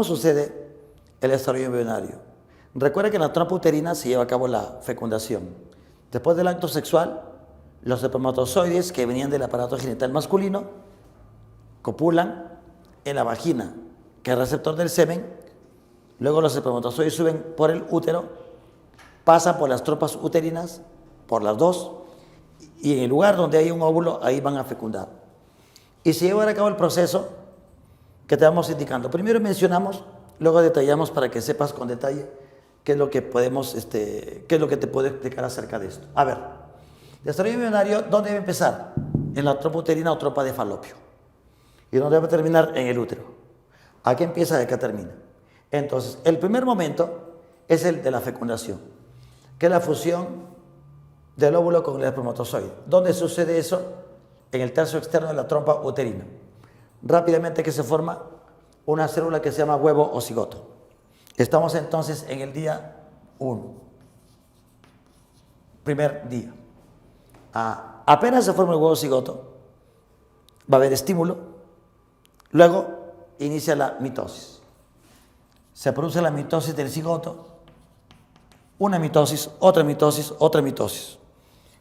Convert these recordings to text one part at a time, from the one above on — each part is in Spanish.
¿Cómo sucede el desarrollo embrionario? Recuerda que en la trompa uterina se lleva a cabo la fecundación. Después del acto sexual, los espermatozoides que venían del aparato genital masculino copulan en la vagina, que es el receptor del semen. Luego los espermatozoides suben por el útero, pasan por las trompas uterinas, por las dos, y en el lugar donde hay un óvulo, ahí van a fecundar. Y se lleva a cabo el proceso que te vamos indicando. Primero mencionamos, luego detallamos para que sepas con detalle qué es lo que podemos, qué es lo que te puedo explicar acerca de esto. A ver, desarrollo embrionario, ¿dónde debe empezar? En la trompa uterina o trompa de falopio. ¿Y dónde debe terminar? En el útero. Aquí empieza y acá termina. Entonces, el primer momento es el de la fecundación, que es la fusión del óvulo con el espermatozoide. ¿Dónde sucede eso? En el tercio externo de la trompa uterina. Rápidamente que se forma una célula que se llama huevo o cigoto. Estamos entonces en el día 1. Primer día. Apenas se forma el huevo cigoto, va a haber estímulo, luego inicia la mitosis. Se produce la mitosis del cigoto, una mitosis, otra mitosis, otra mitosis.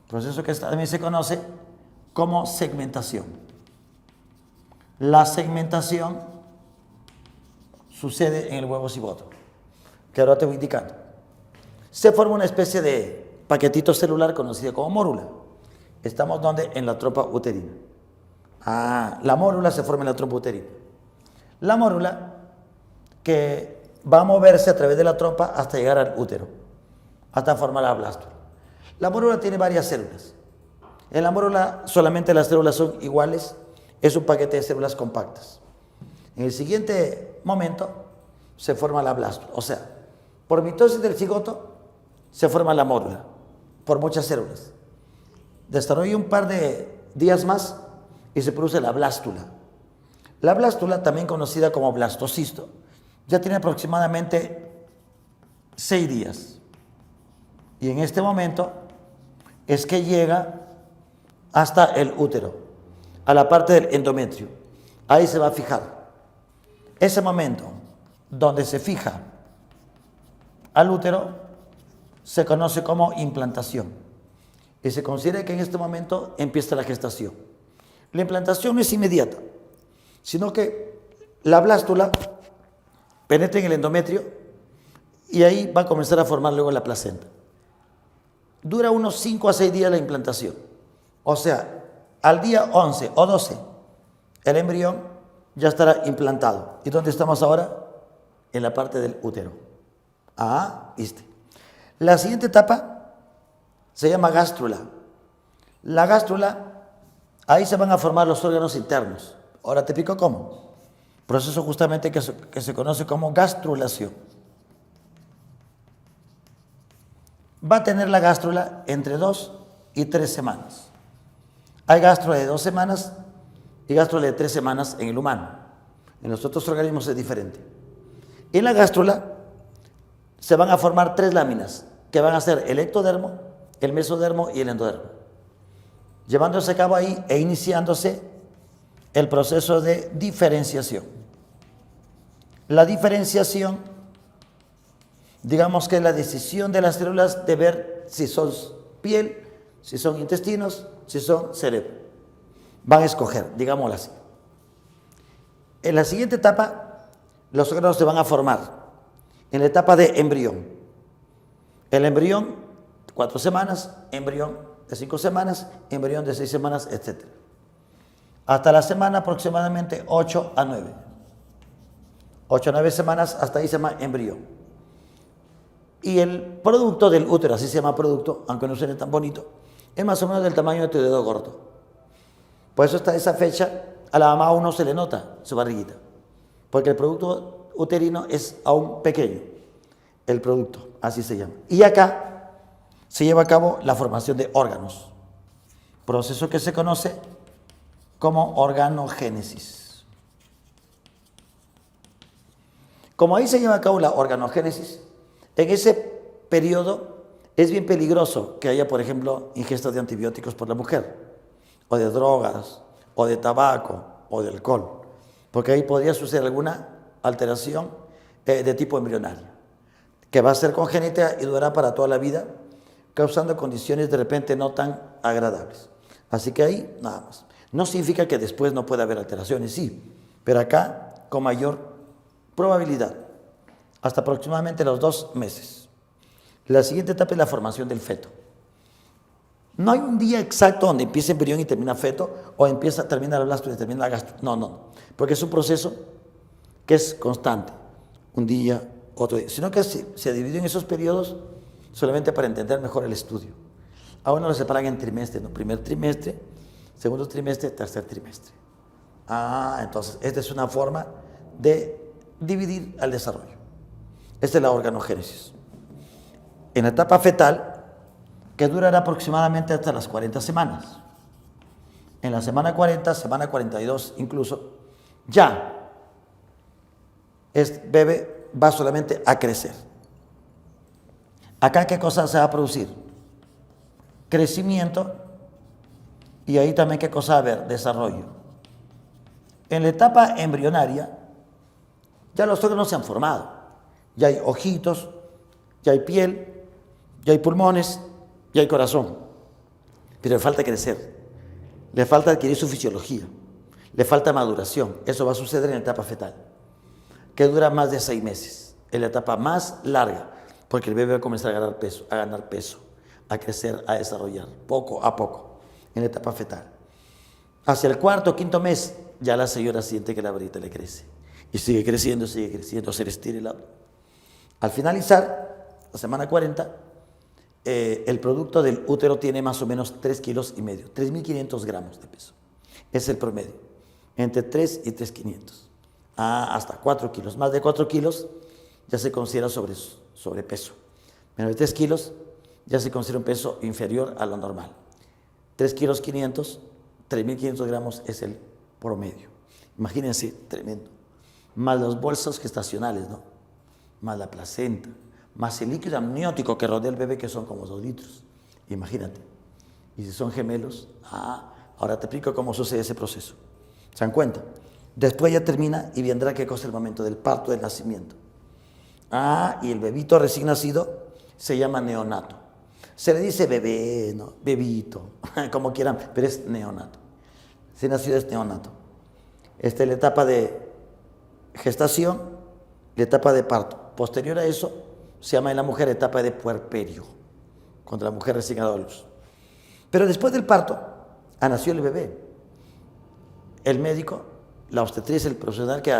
Proceso que también se conoce como segmentación. La segmentación sucede en el huevo cigoto, que ahora te voy indicando. Se forma una especie de paquetito celular conocido como mórula. Estamos donde? En la trompa uterina. La mórula se forma en la trompa uterina. La mórula que va a moverse a través de la trompa hasta llegar al útero, hasta formar la blástula. La mórula tiene varias células. En la mórula solamente las células son iguales, es un paquete de células compactas. En el siguiente momento se forma la blástula, o sea, por mitosis del cigoto se forma la mórula, por muchas células. Desarrolla un par de días más y se produce la blástula. La blástula, también conocida como blastocisto, ya tiene aproximadamente 6 días. Y en este momento es que llega hasta el útero, a la parte del endometrio. Ahí se va a fijar. Ese momento donde se fija al útero se conoce como implantación. Y se considera que en este momento empieza la gestación. La implantación no es inmediata, sino que la blástula penetra en el endometrio y ahí va a comenzar a formar luego la placenta. Dura unos 5 a 6 días la implantación. O sea, al día 11 o 12, el embrión ya estará implantado. ¿Y dónde estamos ahora? En la parte del útero. ¿Viste? La siguiente etapa se llama gástrula. La gástrula, ahí se van a formar los órganos internos. Ahora te explico cómo. Proceso justamente que se conoce como gastrulación. Va a tener la gástrula entre 2 y 3 semanas. Hay gástrula de 2 semanas y gástrula de 3 semanas en el humano. En los otros organismos es diferente. En la gástrula se van a formar 3 láminas, que van a ser el ectodermo, el mesodermo y el endodermo. Llevándose a cabo ahí e iniciándose el proceso de diferenciación. La diferenciación, digamos que es la decisión de las células de ver si son piel, si son intestinos, si son cerebro. Van a escoger, digámoslo así. En la siguiente etapa, los órganos se van a formar. En la etapa de embrión. El embrión, 4 semanas, embrión de 5 semanas, embrión de 6 semanas, etc. Hasta la semana aproximadamente 8 a 9. 8 a 9 semanas, hasta ahí se llama embrión. Y el producto del útero, así se llama producto, aunque no suene tan bonito, es más o menos del tamaño de tu dedo gordo. Por eso hasta esa fecha a la mamá aún no se le nota su barriguita, porque el producto uterino es aún pequeño, el producto, así se llama. Y acá se lleva a cabo la formación de órganos, proceso que se conoce como organogénesis. Como ahí se lleva a cabo la organogénesis, en ese periodo es bien peligroso que haya, por ejemplo, ingestas de antibióticos por la mujer, o de drogas, o de tabaco, o de alcohol, porque ahí podría suceder alguna alteración de tipo embrionario, que va a ser congénita y durará para toda la vida, causando condiciones de repente no tan agradables. Así que ahí nada más. No significa que después no pueda haber alteraciones, sí, pero acá con mayor probabilidad, hasta aproximadamente los 2 meses. La siguiente etapa es la formación del feto. No hay un día exacto donde empieza embrión y termina feto, o termina la blástula y termina la gastro. No, porque es un proceso que es constante, un día, otro día, sino que se divide en esos periodos solamente para entender mejor el estudio. A uno lo separan en trimestres, ¿no? Primer trimestre, segundo trimestre, tercer trimestre. Entonces, esta es una forma de dividir al desarrollo. Esta es la organogénesis. En la etapa fetal, que durará aproximadamente hasta las 40 semanas. En la semana 40, semana 42 incluso, ya este bebé va solamente a crecer. Acá, ¿qué cosa se va a producir? Crecimiento, y ahí también, ¿qué cosa va a haber? Desarrollo. En la etapa embrionaria, ya los órganos se han formado. Ya hay ojitos, ya hay piel, ya hay pulmones, ya hay corazón. Pero le falta crecer, le falta adquirir su fisiología, le falta maduración. Eso va a suceder en la etapa fetal, que dura más de 6 meses. Es la etapa más larga, porque el bebé va a comenzar a ganar peso, a crecer, a desarrollar, poco a poco, en la etapa fetal. Hacia el 4o 5.º mes, ya la señora siente que la varita le crece. Y sigue creciendo, se le estira el abdomen. Al finalizar, la semana 40, el producto del útero tiene más o menos 3,5 kilos, 3.500 gramos de peso. Es el promedio, entre 3 y 3.500. Hasta 4 kilos. Más de 4 kilos ya se considera sobrepeso. Menos de 3 kilos ya se considera un peso inferior a lo normal. 3 kilos 500, 3.500 gramos es el promedio. Imagínense, tremendo. Más los bolsos gestacionales, ¿no? Más la placenta, más el líquido amniótico que rodea el bebé, que son como 2 litros. Imagínate. Y si son gemelos, ahora te explico cómo sucede ese proceso. ¿Se dan cuenta? Después ya termina y vendrá qué cosa el momento del parto, del nacimiento. Y el bebito recién nacido se llama neonato. Se le dice bebé, ¿no? Bebito, como quieran, pero es neonato. Si nacido es neonato. Esta es la etapa de gestación, la etapa de parto. Posterior a eso, se llama en la mujer etapa de puerperio, cuando la mujer recién ha dado a luz. Pero después del parto, nació el bebé. El médico, la obstetriz, el profesional que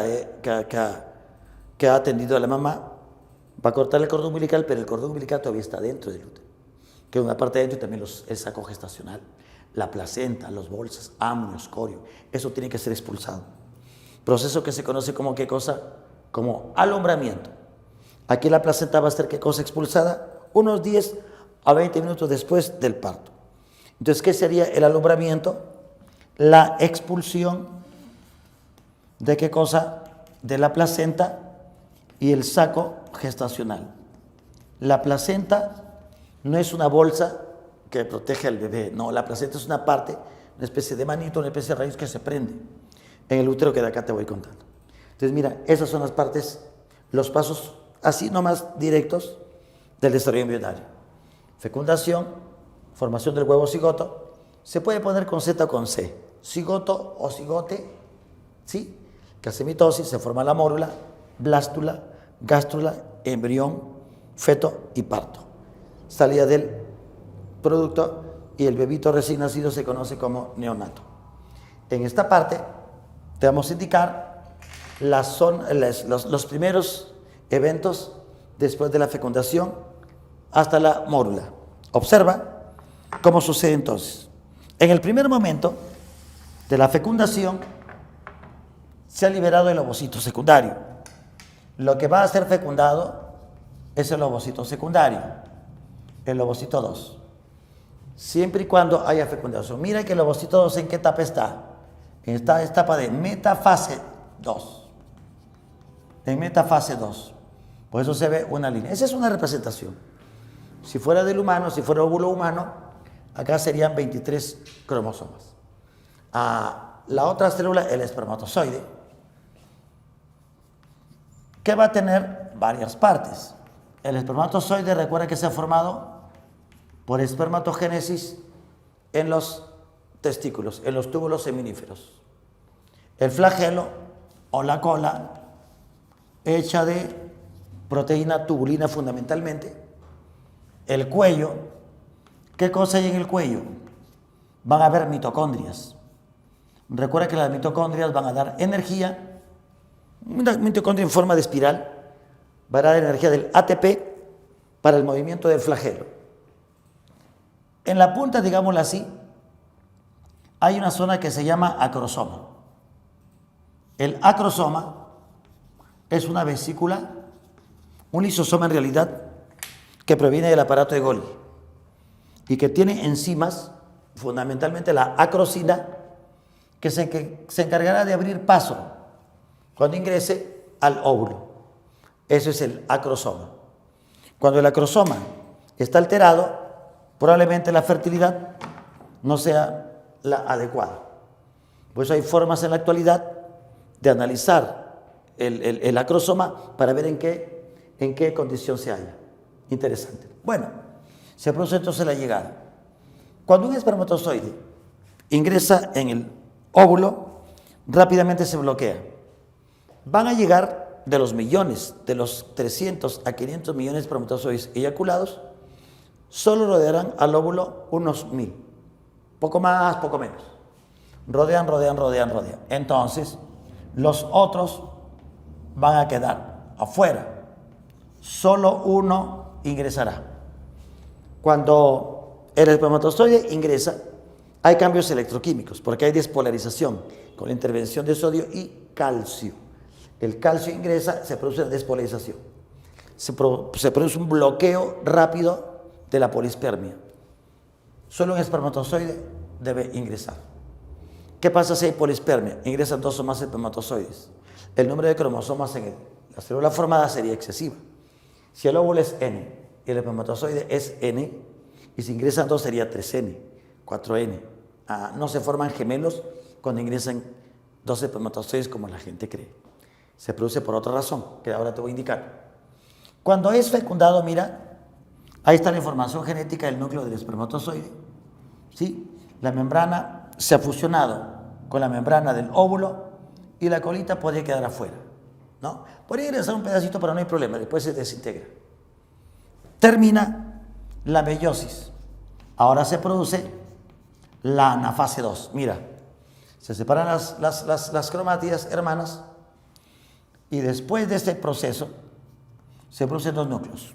ha atendido a la mamá, va a cortar el cordón umbilical, pero el cordón umbilical todavía está dentro del útero. Queda una parte dentro y también el saco gestacional, la placenta, los bolsas, amnio, escorio. Eso tiene que ser expulsado. Proceso que se conoce como ¿qué cosa? Como alumbramiento. Aquí la placenta va a ser ¿qué cosa? Expulsada unos 10 a 20 minutos después del parto. Entonces, ¿qué sería el alumbramiento? La expulsión de ¿qué cosa? De la placenta y el saco gestacional. La placenta no es una bolsa que protege al bebé, no, la placenta es una parte, una especie de manito, una especie de raíz que se prende en el útero, que de acá te voy contando. Entonces, mira, esas son las partes, los pasos así nomás directos del desarrollo embrionario. Fecundación, formación del huevo cigoto, se puede poner con Z o con C, cigoto o cigote, ¿sí? Gasemitosis, se forma la mórula, blástula, gástrula, embrión, feto y parto. Salida del producto y el bebito recién nacido se conoce como neonato. En esta parte te vamos a indicar los primeros eventos después de la fecundación hasta la mórula. Observa cómo sucede entonces. En el primer momento de la fecundación se ha liberado el ovocito secundario. Lo que va a ser fecundado es el ovocito secundario, el ovocito 2. Siempre y cuando haya fecundación. Mira que el ovocito 2, ¿en qué etapa está? En esta etapa de metafase 2. En metafase 2. Por eso se ve una línea. Esa es una representación. Si fuera del humano, si fuera óvulo humano, acá serían 23 cromosomas. La otra célula, el espermatozoide, que va a tener varias partes. El espermatozoide, recuerda que se ha formado por espermatogénesis en los testículos, en los túbulos seminíferos. El flagelo o la cola, hecha de proteína tubulina fundamentalmente. El cuello, ¿qué cosa hay en el cuello? Van a haber mitocondrias. Recuerda que las mitocondrias van a dar energía, una mitocondria en forma de espiral, va a dar energía del ATP para el movimiento del flagelo. En la punta, digámoslo así, hay una zona que se llama acrosoma. El acrosoma es una vesícula, un lisosoma en realidad, que proviene del aparato de Golgi y que tiene enzimas, fundamentalmente la acrosina, que se encargará de abrir paso cuando ingrese al óvulo. Eso es el acrosoma. Cuando el acrosoma está alterado, probablemente la fertilidad no sea la adecuada. Por eso hay formas en la actualidad de analizar el acrosoma para ver en qué condición se halla. Interesante. Bueno, se produce entonces la llegada. Cuando un espermatozoide ingresa en el óvulo, rápidamente se bloquea. Van a llegar de los millones, de los 300 a 500 millones de espermatozoides eyaculados, solo rodearán al óvulo unos 1000. Poco más, poco menos. Rodean. Entonces, los otros van a quedar afuera. Solo uno ingresará. Cuando el espermatozoide ingresa, hay cambios electroquímicos, porque hay despolarización con la intervención de sodio y calcio. El calcio ingresa, se produce despolarización. Se produce un bloqueo rápido de la polispermia. Solo un espermatozoide debe ingresar. ¿Qué pasa si hay polispermia? Ingresan 2 o más espermatozoides. El número de cromosomas en la célula formada sería excesiva. Si el óvulo es N y el espermatozoide es N, y si ingresan 2 sería 3N, 4N. No se forman gemelos cuando ingresan 2 espermatozoides como la gente cree. Se produce por otra razón, que ahora te voy a indicar. Cuando es fecundado, mira, ahí está la información genética del núcleo del espermatozoide. ¿Sí? La membrana se ha fusionado con la membrana del óvulo y la colita puede quedar afuera, ¿no? Puede ingresar un pedacito, pero no hay problema, después se desintegra. Termina la meiosis. Ahora se produce la anafase 2. Mira, se separan las cromátidas hermanas y después de este proceso se producen 2 núcleos.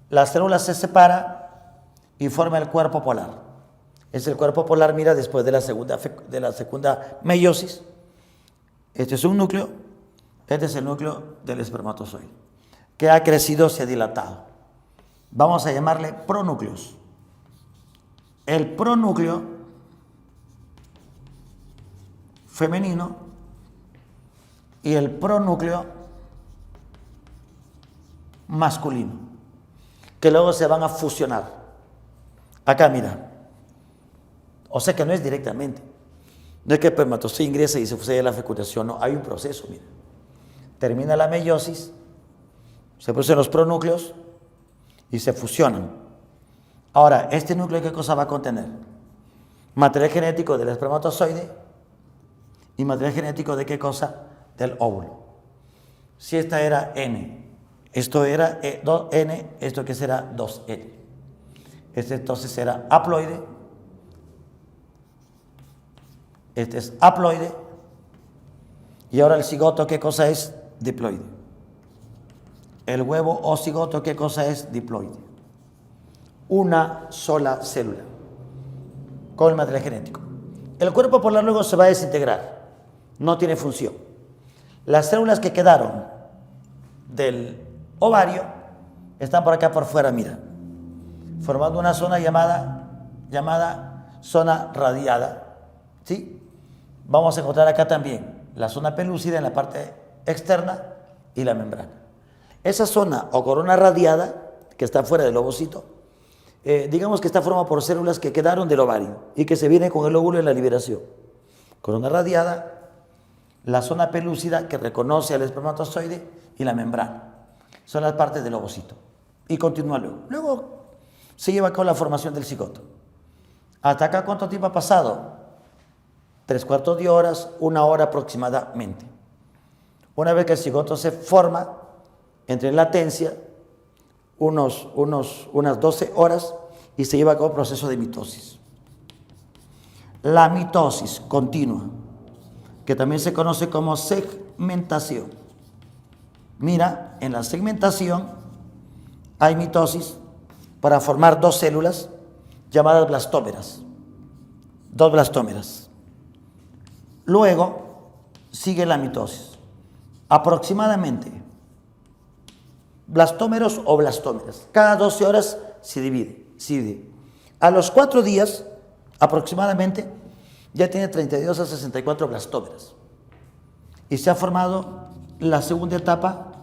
La célula se separa y forma el cuerpo polar. Es el cuerpo polar, mira, después de la segunda meiosis. Este es un núcleo, este es el núcleo del espermatozoide, que ha crecido, se ha dilatado. Vamos a llamarle pronúcleos. El pronúcleo femenino y el pronúcleo masculino, que luego se van a fusionar. Acá, mira. O sea que no es directamente. No es que el espermatozoide ingresa y se sucede la fecundación, no, hay un proceso, mira. Termina la meiosis, se producen los pronúcleos y se fusionan. Ahora, ¿este núcleo qué cosa va a contener? Material genético del espermatozoide y material genético de qué cosa? Del óvulo. Si esta era N, esto era 2N, esto que será 2N. Este entonces será haploide. Este es haploide. Y ahora el cigoto, ¿qué cosa es? Diploide. El huevo o cigoto, ¿qué cosa es? Diploide. Una sola célula con el material genético. El cuerpo polar luego se va a desintegrar. No tiene función. Las células que quedaron del ovario están por acá por fuera, mira, formando una zona llamada zona radiada. ¿Sí? Vamos a encontrar acá también la zona pelúcida en la parte externa y la membrana. Esa zona o corona radiada que está fuera del ovocito, digamos que está formada por células que quedaron del ovario y que se vienen con el óvulo en la liberación. Corona radiada, la zona pelúcida que reconoce al espermatozoide y la membrana. Son las partes del ovocito. Y continúa luego. Luego se lleva a cabo la formación del cigoto. ¿Hasta acá cuánto tiempo ha pasado? 3/4 de horas, 1 hora aproximadamente. Una vez que el cigoto se forma, entre en latencia unas 12 horas y se lleva a cabo el proceso de mitosis. La mitosis continua, que también se conoce como segmentación. Mira, en la segmentación hay mitosis para formar 2 células llamadas blastómeras. 2 blastómeras. Luego sigue la mitosis. Aproximadamente, blastómeros o blastómeras. Cada 12 horas se divide. A los 4 días, aproximadamente, ya tiene 32 a 64 blastómeras. Y se ha formado la segunda etapa,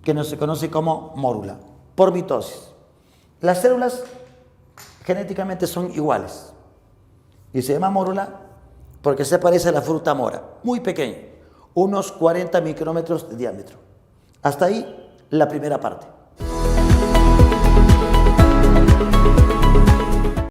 que no se conoce como mórula, por mitosis. Las células genéticamente son iguales. Y se llama mórula porque se parece a la fruta mora, muy pequeño, unos 40 micrómetros de diámetro. Hasta ahí la primera parte.